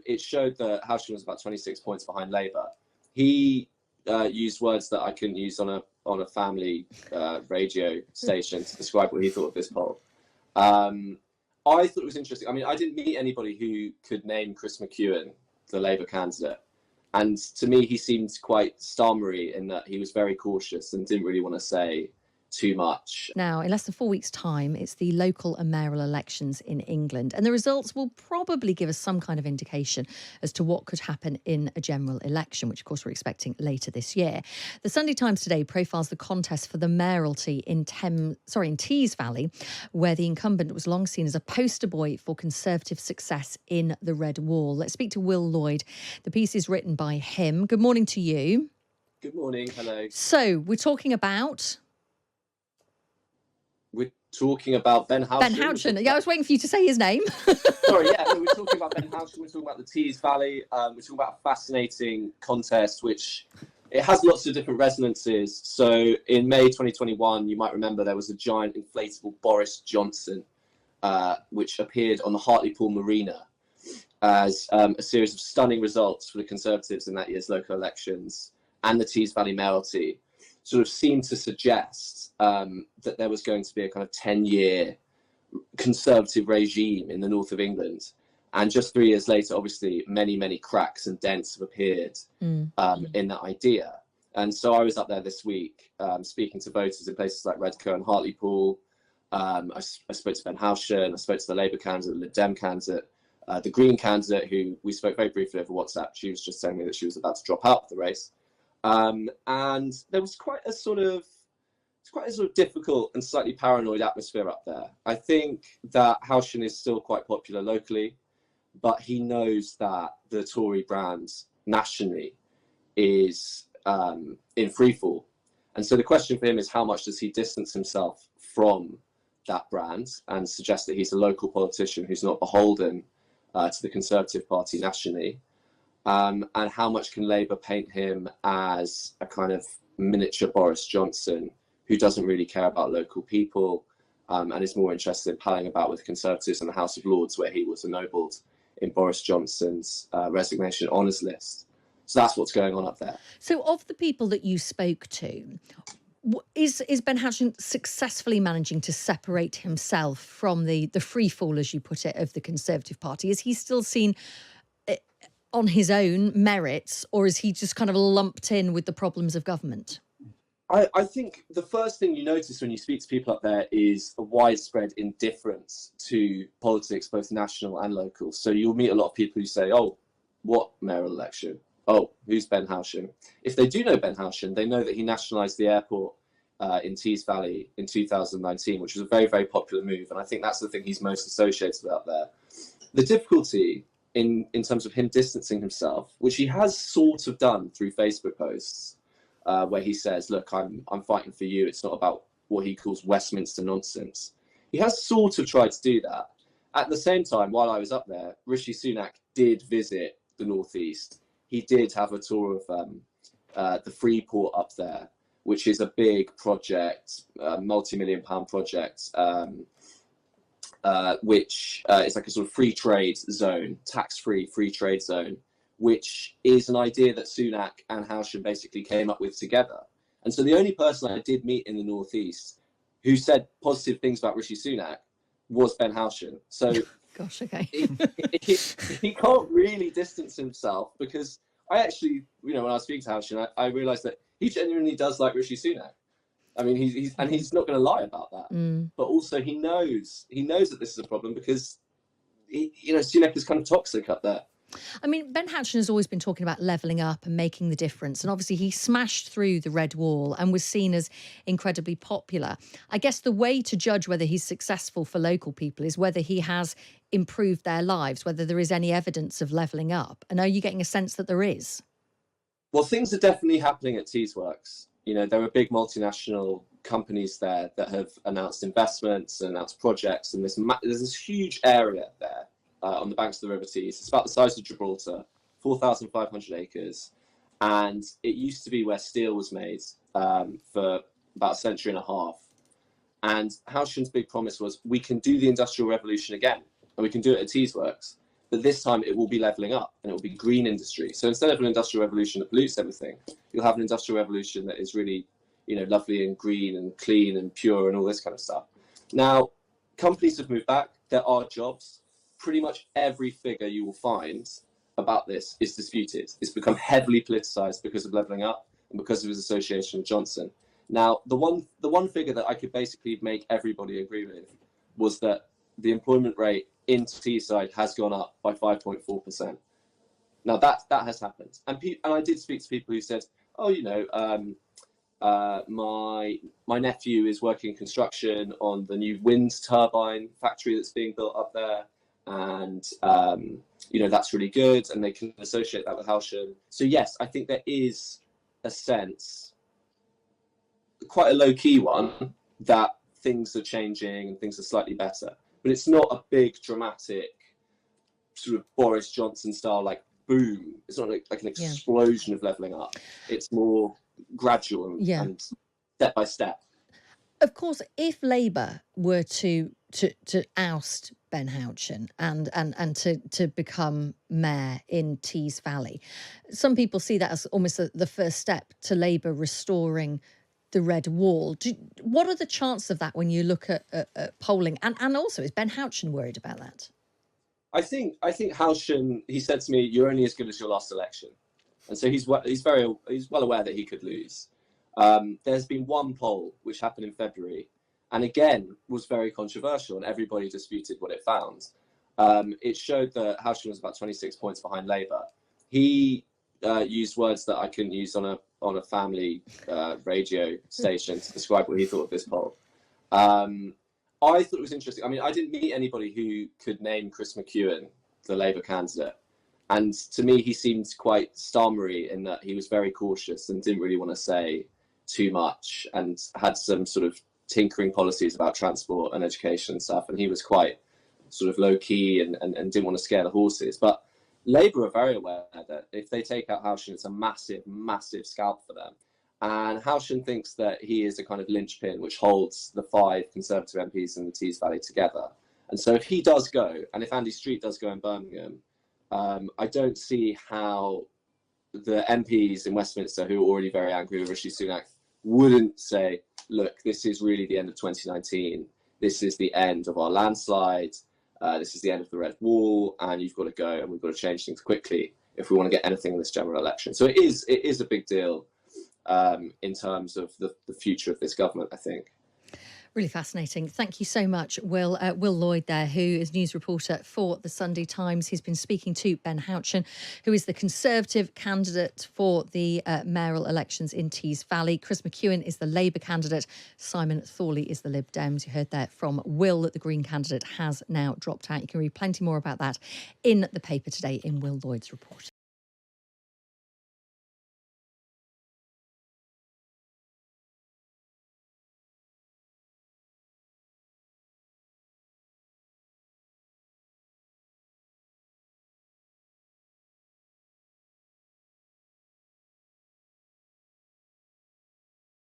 it showed that Houchen was about 26 points behind Labour. He used words that I couldn't use on a family radio station to describe what he thought of this poll. I thought it was interesting. I mean, I didn't meet anybody who could name Chris McEwen, the Labour candidate. And to me, he seemed quite stammery in that he was very cautious and didn't really want to say too much. Now, in less than 4 weeks' time, it's the local and mayoral elections in England, and the results will probably give us some kind of indication as to what could happen in a general election, which, of course, we're expecting later this year. The Sunday Times today profiles the contest for the mayoralty in Tees Valley, where the incumbent was long seen as a poster boy for Conservative success in the Red Wall. Let's speak to Will Lloyd. The piece is written by him. Good morning to you. Good morning. Hello. So, we're talking about... We're talking about Ben Houchen. Ben Houchen. Yeah, I was waiting for you to say his name. Sorry, yeah. So we're talking about Ben Houchen. We're talking about the Tees Valley. We're talking about a fascinating contest, which it has lots of different resonances. So in May 2021, you might remember there was a giant inflatable Boris Johnson, which appeared on the Hartlepool Marina as a series of stunning results for the Conservatives in that year's local elections, and the Tees Valley mayoralty sort of seemed to suggest that there was going to be a kind of 10-year Conservative regime in the north of England. And just 3 years later, obviously, many cracks and dents have appeared in that idea. And so I was up there this week speaking to voters in places like Redcar and Hartlepool. I spoke to Ben Houchen, I spoke to the Labour candidate, the Lib Dem candidate, the Green candidate, who we spoke very briefly over WhatsApp. She was just telling me that she was about to drop out of the race. And there was quite a sort of difficult and slightly paranoid atmosphere up there. I think that Houchen is still quite popular locally, but he knows that the Tory brand nationally is in freefall. And so the question for him is, how much does he distance himself from that brand and suggest that he's a local politician who's not beholden to the Conservative Party nationally? And how much can Labour paint him as a kind of miniature Boris Johnson who doesn't really care about local people and is more interested in palling about with Conservatives in the House of Lords, where he was ennobled in Boris Johnson's resignation honours list. So that's what's going on up there. So of the people that you spoke to, is Ben Houchen successfully managing to separate himself from the free fall, as you put it, of the Conservative Party? Is he still seen on his own merits, or is he just kind of lumped in with the problems of government? I think the first thing you notice when you speak to people up there is a widespread indifference to politics, both national and local. So you'll meet a lot of people who say, oh, what mayoral election? Oh, who's Ben Houchen? If they do know Ben Houchen, they know that he nationalised the airport in Tees Valley in 2019, which was a very, very popular move. And I think that's the thing he's most associated with out there. The difficulty in terms of him distancing himself, which he has sort of done through Facebook posts, where he says, look, I'm fighting for you. It's not about what he calls Westminster nonsense. He has sort of tried to do that. At the same time, while I was up there, Rishi Sunak did visit the northeast. He did have a tour of the Freeport up there, which is a big project, multi-million-pound project, which is like a sort of free trade zone, tax-free free trade zone, which is an idea that Sunak and Houchen basically came up with together. And so the only person I did meet in the northeast who said positive things about Rishi Sunak was Ben Houchen. So gosh, okay. he can't really distance himself, because I actually, when I was speaking to Houchen, I realised that he genuinely does like Rishi Sunak. I mean, he's not going to lie about that. But also he knows that this is a problem, because Sunak is kind of toxic up there. I mean, Ben Houchen has always been talking about levelling up and making the difference. And obviously he smashed through the Red Wall and was seen as incredibly popular. I guess the way to judge whether he's successful for local people is whether he has improved their lives, whether there is any evidence of levelling up. And are you getting a sense that there is? Well, things are definitely happening at Teesworks. There are big multinational companies there that have announced investments and announced projects. And there's this huge area there. On the banks of the River Tees. It's about the size of Gibraltar, 4,500 acres. And it used to be where steel was made for about a century and a half. And Houchen's big promise was, we can do the Industrial Revolution again, and we can do it at Teesworks. but this time it will be levelling up and it will be green industry. So instead of an industrial revolution that pollutes everything, you'll have an industrial revolution that is really, lovely and green and clean and pure and all this kind of stuff. Now, companies have moved back. There are jobs. Pretty much every figure you will find about this is disputed. It's become heavily politicised because of levelling up and because of his association with Johnson. Now, the one figure that I could basically make everybody agree with was that the employment rate in Teesside has gone up by 5.4%. Now that has happened, and I did speak to people who said, "Oh, my nephew is working in construction on the new wind turbine factory that's being built up there, and that's really good," and they can associate that with Houchen. So yes, I think there is a sense, quite a low-key one, that things are changing and things are slightly better. But it's not a big, dramatic, sort of Boris Johnson style, like, boom. It's not like an explosion of levelling up. It's more gradual and step by step. Of course, if Labour were to oust Ben Houchen and to become mayor in Tees Valley, some people see that as almost the first step to Labour restoring the red wall. What are the chances of that when you look at polling? And also, is Ben Houchen worried about that? I think Houchen, he said to me, "You're only as good as your last election," and so he's well aware that he could lose. There's been one poll which happened in February, and again was very controversial, and everybody disputed what it found. It showed that Houchen was about 26 points behind Labour. He used words that I couldn't use on a family radio station to describe what he thought of this poll. I thought it was interesting. I mean, I didn't meet anybody who could name Chris McEwen, the Labour candidate. And to me, he seemed quite stammery in that he was very cautious and didn't really want to say too much and had some sort of tinkering policies about transport and education and stuff. And he was quite sort of low key and didn't want to scare the horses. But Labour are very aware that if they take out Houchen, it's a massive, massive scalp for them. And Houchen thinks that he is a kind of linchpin which holds the 5 Conservative MPs in the Tees Valley together. And so if he does go, and if Andy Street does go in Birmingham, I don't see how the MPs in Westminster, who are already very angry with Rishi Sunak, wouldn't say, "Look, this is really the end of 2019. This is the end of our landslide. This is the end of the red wall, and you've got to go, and we've got to change things quickly if we want to get anything in this general election." So it is a big deal in terms of the future of this government, I think. Really fascinating. Thank you so much, Will. Will Lloyd there, who is news reporter for the Sunday Times. He's been speaking to Ben Houchen, who is the Conservative candidate for the mayoral elections in Tees Valley. Chris McEwen is the Labour candidate. Simon Thorley is the Lib Dems. You heard there from Will that the Green candidate has now dropped out. You can read plenty more about that in the paper today in Will Lloyd's report.